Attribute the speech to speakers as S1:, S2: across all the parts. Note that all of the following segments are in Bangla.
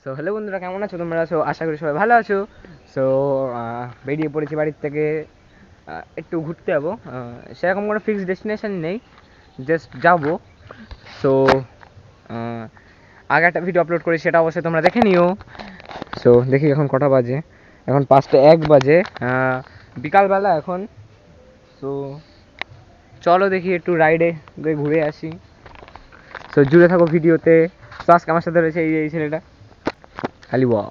S1: সো হ্যালো বন্ধুরা, কেমন আছো তোমরা? আছো, আশা করি সবাই ভালো আছো। সো বেরিয়ে পড়েছি বাড়ির থেকে, একটু ঘুরতে যাবো। সেরকম কোনো ফিক্সড ডেস্টিনেশন নেই, জাস্ট যাবো। সো আগে একটা ভিডিও আপলোড করি, সেটা অবশ্যই তোমরা দেখে নিও। সো দেখি এখন কটা বাজে, এখন 5টা 1 বাজে, বিকালবেলা এখন। সো চলো দেখি একটু রাইডে গিয়ে ঘুরে আসি। সো জুড়ে থাকো ভিডিওতে। তো আজকে আমার সাথে রয়েছে এই ছেলেটা, खाली वाह।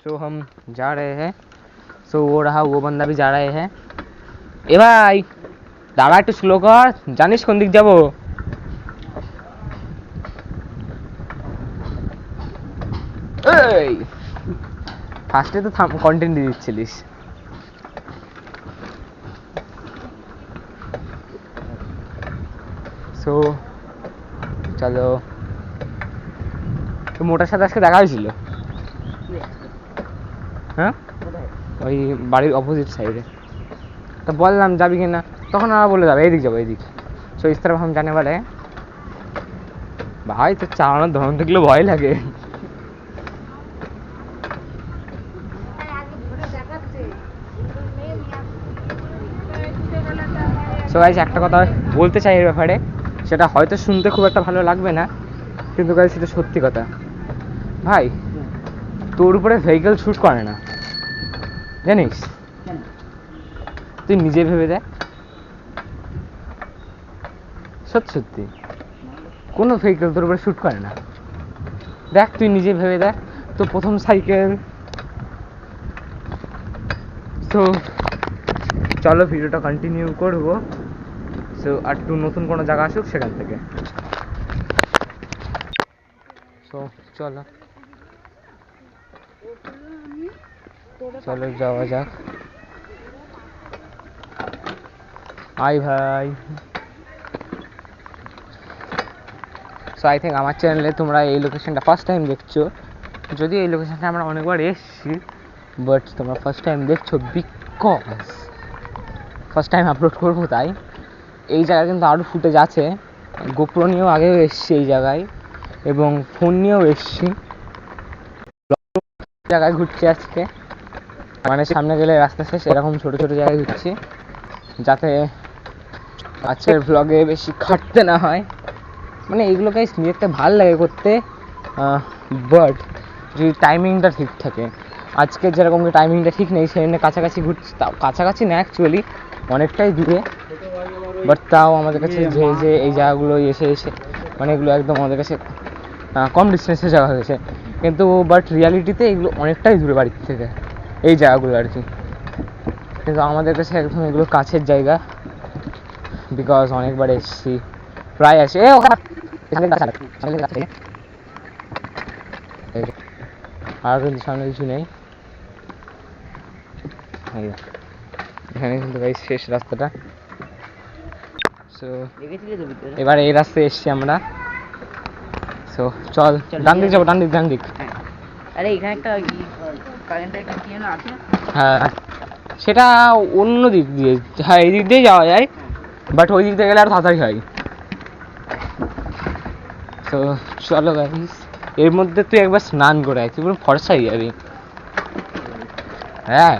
S1: सो हम जा रहे हैं। सो वो रहा, वो बंदा भी जा रहे हैं। ए भाई दाड़ा একটু স্লো কর, জানিস কোন দিক যাব? এই ফার্স্টে তো কন্টেন্ট দিয়ে দিচ্ছিলিস। সো চলো। তো মোটার সাথে আজকে দেখা হয়েছিল, হ্যাঁ ওই বাড়ির অপোজিট সাইডে। তো বললাম যাবি কিনা, তখন আমরা বলে যাবে এইদিক যাবো এইদিক। সো ইস तरफ हम जाने वाले हैं। ভাই তো চালানোর ধরন দেখলে ভয় লাগে। সো গাইস একটা কথা বলতে চাই এর ব্যাপারে, সেটা হয়তো শুনতে খুব একটা ভালো লাগবে না, কিন্তু গাইস সেটা সত্যি কথা। ভাই তোর উপরে ভেহিকেল শ্যুট করে না, জানিস? তুই নিজে ভেবে দেখ, সত্যি সত্যি কোনো ভেহিকেল তোর উপরে শ্যুট করে না। দেখ তুই নিজে ভেবে দেখ, তো প্রথম সাইকেল। সো চলো ভিডিওটা কন্টিনিউ করবো। সো আর একটু নতুন কোনো জায়গা আসুক সেখান থেকে। সো চলো চলো যাওয়া যাক। আই ভাই। সো আই থিঙ্ক আমার চ্যানেলে তোমরা এই লোকেশনটা ফার্স্ট টাইম দেখছো। যদিও এই লোকেশনটা আমরা অনেকবার এসেছি, বাট তোমরা ফার্স্ট টাইম দেখছো বিকজ ফার্স্ট টাইম আপলোড করবো তাই। এই জায়গায় কিন্তু আরও ফুটেজ আছে, গোপ্রো নিয়েও আগেও এসছি এই জায়গায়, এবং ফোন নিয়েও এসছি। জায়গায় ঘুরছি আজকে, মানে সামনে গেলে রাস্তা শেষ, এরকম ছোটো ছোটো জায়গায় ঘুরছি, যাতে আজকের ভ্লগে বেশি খাটতে না হয়। মানে এইগুলো গাইস দেখতে ভালো লাগে করতে, বাট যদি টাইমিংটা ঠিক থাকে। আজকে যেরকম টাইমিংটা ঠিক নেই, সেখানে কাছাকাছি ঘুরছি, তাও কাছাকাছি না অ্যাকচুয়ালি অনেকটাই দূরে, বাট তাও আমাদের কাছে যে এই জায়গাগুলো এসে মানে এগুলো একদম আমাদের কাছে কম ডিস্টেন্সের জায়গা হয়েছে, কিন্তু বাট রিয়ালিটিতে এগুলো অনেকটাই দূরে বাড়ির থেকে এই জায়গাগুলো আর কি। কিন্তু আমাদের কাছে একদম এগুলো কাছের জায়গা, বিকজ অনেকবার এসেছি, প্রায় আসে। আর কিন্তু সামনে কিছু নেই, এখানে কিন্তু গাইস শেষ রাস্তাটা। সো এবার এই রাস্তায় এসছি আমরা। সো চল ডান দিক যাবো, ডান দিক।
S2: আরে এখানে একটা কারেন্টের একটা কি যেন আছে।
S1: হ্যাঁ সেটা অন্য দিক দিয়ে, হ্যাঁ এই দিক দিয়ে যাওয়া যায়, বাট ওই দিক দিয়ে গেলে আর তাড়াতাড়ি হয়। তো চলো গাইস, এর মধ্যে তুই একবার স্নান করে আয়, তুই পুরো ফর্সা হয়ে যাবি। হ্যাঁ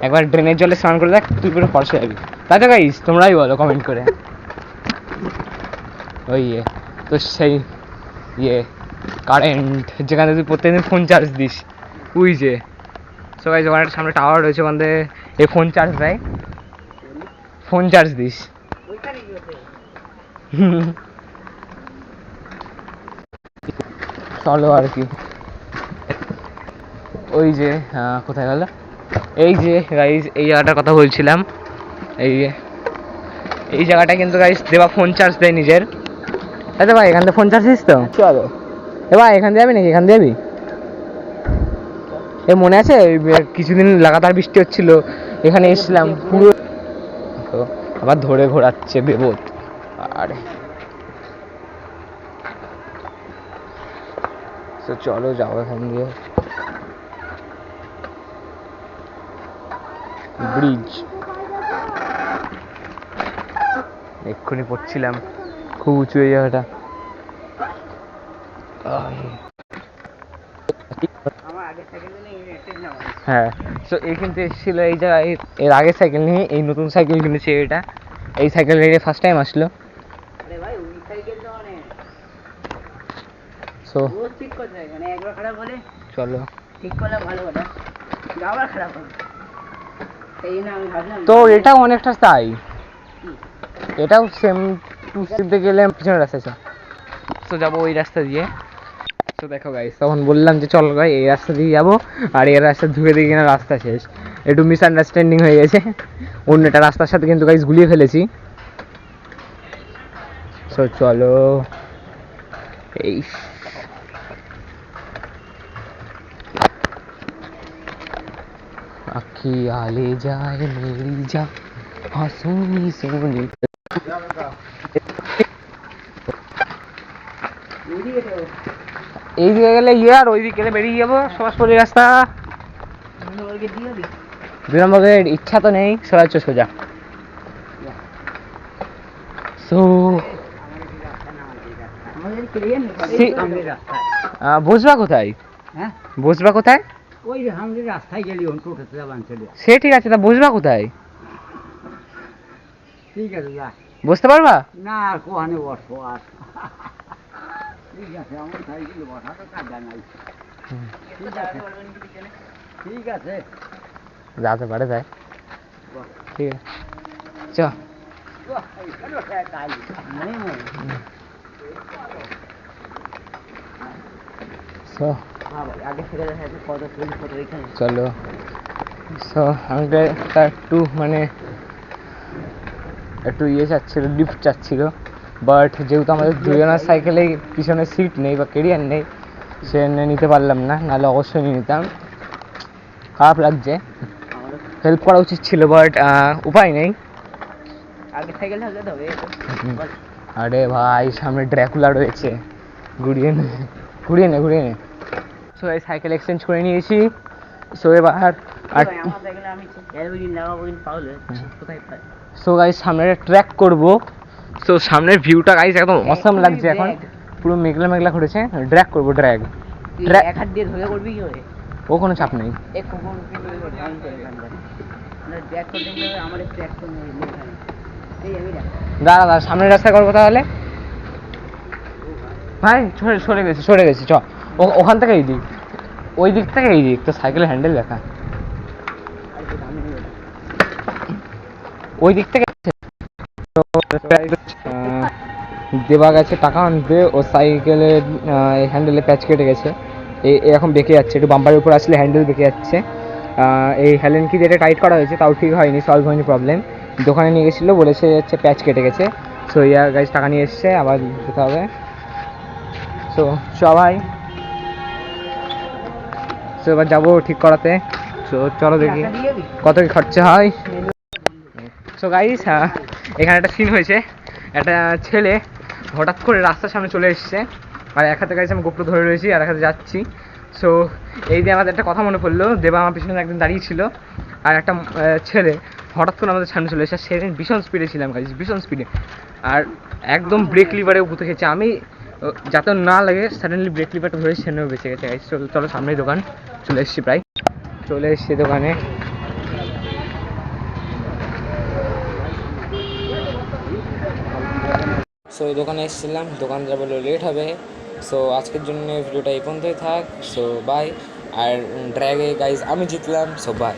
S1: একবার ড্রেনের জলে স্নান করে দেখ, তুই পুরো ফর্সা যাবি। তাই তো গাইস, তোমরাই বলো কমেন্ট করে। ওই তো সেই কারেন্ট যেখানে তুই প্রত্যেকদিন ফোন চার্জ দিস, ওই যে। সো গাইস ওখানে একটা সামনে টাওয়ার রয়েছে, ওখান থেকে এই ফোন চার্জ দেয়, ফোন চার্জ দিস। চলো আর কি, ওই যে কোথায় গেল, এই যে গাইস এই জায়গাটার কথা বলছিলাম। এই জায়গাটা কিন্তু গাইস দেবা ফোন চার্জ দেয় নিজের। আচ্ছা ভাই এখান থেকে ফোন চার্জ দিস তো? চলো এ ভাই এখান দিয়ে যাবি নাকি, এখান দিয়ে যাবি? এ মনে আছে কিছুদিন লাগাতার বৃষ্টি হচ্ছিল, এখানে এসেছিলাম পুরো, আবার ধরে ঘোরাচ্ছে বেবোধ। আরে তো চলো যাও এখান দিয়ে, ব্রিজ এক্ষুনি পড়ছিলাম, খুব উঁচু এই জায়গাটা। হ্যাঁ, সো এইখান থেকে এসেছিল এই জায়গায়, এর আগের সাইকেল নিয়ে এই নতুন সাইকেল কিনেছে এটা, এই সাইকেল রেডে ফার্স্ট টাইম আসলো। সো চলো, তো এটাও অনেকটা তাই, এটাও সেম টু শিখতে গেলে পিছনের রাস্তা আছে, তো যাবো ওই রাস্তা দিয়ে। তো দেখো গাইস, তখন বললাম যে চল ভাই এই রাস্তা দিয়ে যাবো, আর এই রাস্তা ঢুকে দিয়ে কিনা রাস্তা শেষ, একটু মিসআন্ডারস্ট্যান্ডিং হয়ে গেছে, অন্য একটা রাস্তার সাথে কিন্তু গাইস গুলিয়ে ফেলেছি। সো চলো, এই আখিয়া ले जाए मेरी जा হাসুনি সোনি, এই দিকে গেলে ইয়ে আর ওই দিকে গেলে বেরিয়ে যাবো সরাসরি রাস্তা। 2 নম্বরের ইচ্ছা তো নেই, সরাচ্ছ সোজা। সো বসবা কোথায়?
S2: হ্যাঁ,
S1: বসবা কোথায়?
S2: ওই যে আমাদের রাস্তায় গেলি টোটোতে যাবান চলে।
S1: সে ঠিক আছে, তা বসবা কোথায়?
S2: ঠিক আছে, যা।
S1: বসতে পারবা
S2: না, আর কোহানে বসবো আর। ঠিক আছে, আমার সাইকেলে বসা তো কাজা নাই। ঠিক আছে, ঠিক আছে,
S1: যাতে পারে যায়, ঠিক আছে চ। সো চলো, সো আমাকে একটু মানে একটু ইয়ে চাচ্ছিল, লিফট চাচ্ছিল, বাট যেহেতু আমাদের দুজনের সাইকেলে পিছনে সিট নেই বা কেরিয়ার নেই, সে নিতে পারলাম না, নাহলে অবশ্যই নিয়ে নিতাম। খারাপ লাগছে, হেল্প করা উচিত ছিল, বাট উপায় নেই। আরে ভাই সামনে ড্র্যাকুলা রয়েছে, ঘুরিয়ে নে ঘুরিয়ে নে ঘুরিয়ে নে। সো এই সাইকেল এক্সচেঞ্জ করে নিয়েছি। সো এবার আর সো গাইস সামনে ট্র্যাক করব। সো সামনের ভিউটা গাইস একদম অসাম লাগছে, এখন পুরো মেঘলা মেঘলা করেছে, ড্র্যাগ করব, ড্র্যাগ এক হাত দিয়ে ধরে করবি কি হবে, ও কোনো চাপ নেই। দাঁড়া দাঁড়া, সামনের রাস্তায় করবো তাহলে। ভাই সরে গেছি চ, ওখান থেকে এই দিক, ওই দিক থেকে এই দিক, তো সাইকেলের হ্যান্ডেল দেখা ওই দিক থেকে। দেবা গেছে টাকা আনতে, ও সাইকেলের হ্যান্ডেলে প্যাচ কেটে গেছে, এরকম বেঁকে যাচ্ছে, একটু বাম্পারের উপর আসলে হ্যান্ডেল বেঁকে যাচ্ছে। এই হ্যালেন কি যেটা টাইট করা হয়েছে তাও ঠিক হয়নি, সলভ হয়নি প্রবলেম। দোকানে নিয়ে গেছিলো, বলেছে হচ্ছে প্যাচ কেটে গেছে। সো ইয়া গাইজ টাকা নিয়ে এসছে, আবার যেতে হবে। সো সবাই সো এবার যাবো ঠিক করাতে। সো চলো দেখি কত কি খরচা হয়। সো গাইজ এখানে একটা সিন হয়েছে, একটা ছেলে হঠাৎ করে রাস্তার সামনে চলে এসছে, আর এক হাতে গাইজ আমি গোপ্র ধরে রয়েছি, আর এক হাতে যাচ্ছি। সো এই দিয়ে আমাদের একটা কথা মনে পড়লো, দেবা আমার পিছনে একদিন দাঁড়িয়ে ছিল, আর একটা ছেলে হঠাৎ করে আমাদের সামনে চলে এসে, সেদিন ভীষণ স্পিডে ছিলাম গাইজ, ভীষণ স্পিডে, আর একদম ব্রেক লিভারে পুঁতে খেয়েছে। আমি যাতে না লাগে সাডেনলি ব্রেক লিভারটা ধরে সেনেও বেঁচে গেছে গাইজ। চলো সামনেই দোকান, চলে এসেছি, প্রায় চলে এসেছি দোকানে। সো এই দোকানে এসেছিলাম, দোকান যাবো লেট হবে। সো আজকের জন্য ভিডিওটা এই পর্যন্তই থাক। So bye. আর ড্র্যাগে গাইজ আমি জিতলাম, সো বাই।